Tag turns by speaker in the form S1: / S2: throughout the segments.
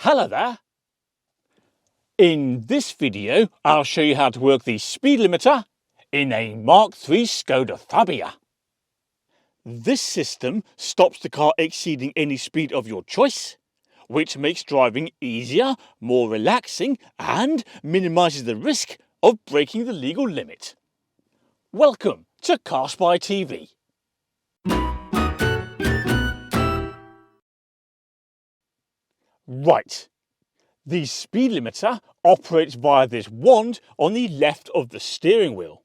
S1: Hello there. In this video, I'll show you how to work the speed limiter in a Mark III Skoda Fabia. This system stops the car exceeding any speed of your choice, which makes driving easier, more relaxing, and minimises the risk of breaking the legal limit. Welcome to CarSpyTV. Right. The speed limiter operates via this wand on the left of the steering wheel.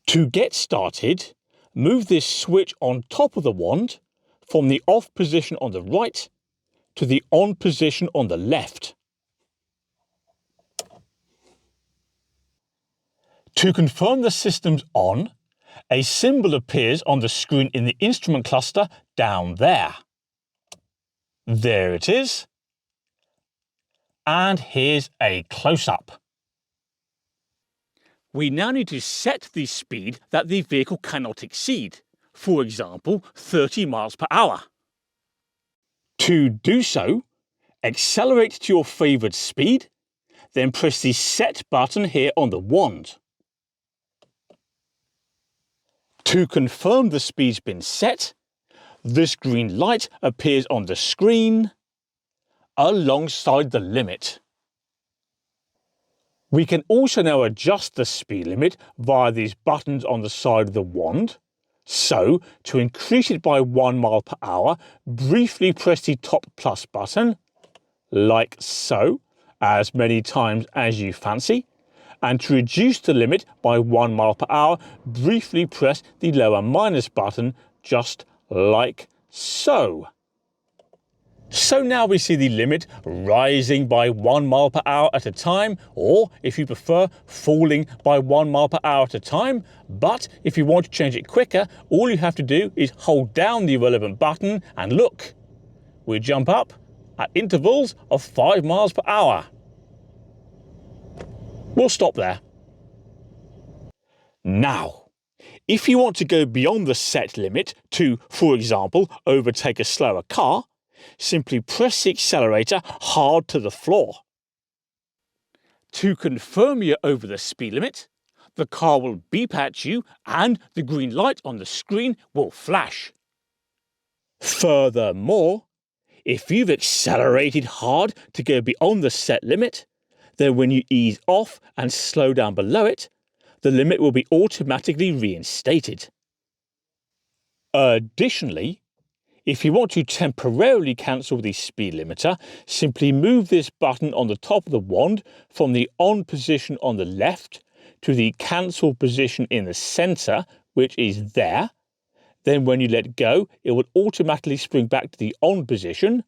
S1: To get started, move this switch on top of the wand from the off position on the right to the on position on the left. To confirm the system's on, a symbol appears on the screen in the instrument cluster down there. There it is. And here's a close-up. We now need to set the speed that the vehicle cannot exceed, for example 30 miles per hour. To do so, accelerate to your favoured speed, then press the set button here on the wand. To confirm the speed's been set, this green light appears on the screen alongside the limit. We can also now adjust the speed limit via these buttons on the side of the wand. So, to increase it by 1 mile per hour, briefly press the top plus button, like so, as many times as you fancy. And to reduce the limit by 1 mile per hour, briefly press the lower minus button, just like so. So now we see the limit rising by 1 mile per hour at a time, or if you prefer, falling by 1 mile per hour at a time. But if you want to change it quicker, all you have to do is hold down the relevant button and look. We jump up at intervals of 5 miles per hour. We'll stop there. Now, if you want to go beyond the set limit to, for example, overtake a slower car, simply press the accelerator hard to the floor. To confirm you're over the speed limit, the car will beep at you and the green light on the screen will flash. Furthermore, if you've accelerated hard to go beyond the set limit, then when you ease off and slow down below it, the limit will be automatically reinstated. Additionally, if you want to temporarily cancel the speed limiter, simply move this button on the top of the wand from the on position on the left to the cancel position in the centre, which is there. Then when you let go, it will automatically spring back to the on position,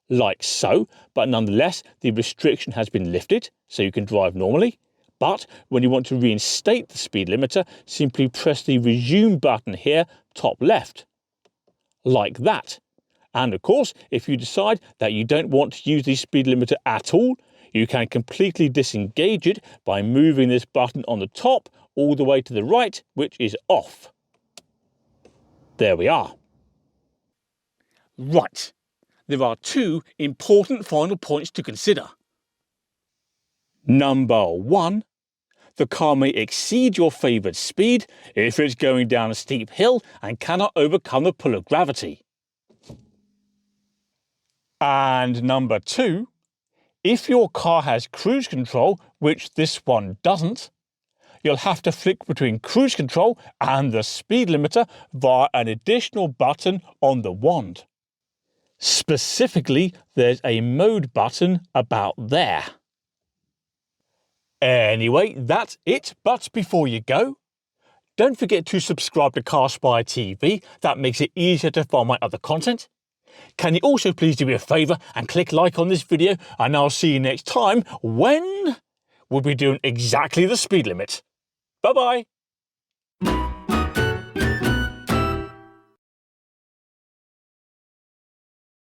S1: like so, but nonetheless the restriction has been lifted, so you can drive normally. But when you want to reinstate the speed limiter, simply press the resume button here, top left. Like that. And of course, if you decide that you don't want to use the speed limiter at all, you can completely disengage it by moving this button on the top all the way to the right, which is off. There we are. Right. There are two important final points to consider. Number 1. The car may exceed your favoured speed if it's going down a steep hill and cannot overcome the pull of gravity. And number 2, if your car has cruise control, which this one doesn't, you'll have to flick between cruise control and the speed limiter via an additional button on the wand. Specifically, there's a mode button about there. Anyway, that's it, but before you go, don't forget to subscribe to CarSpyTV. That makes it easier to find my other content. Can you also please do me a favour and click like on this video, and I'll see you next time when we'll be doing exactly the speed limit. Bye bye.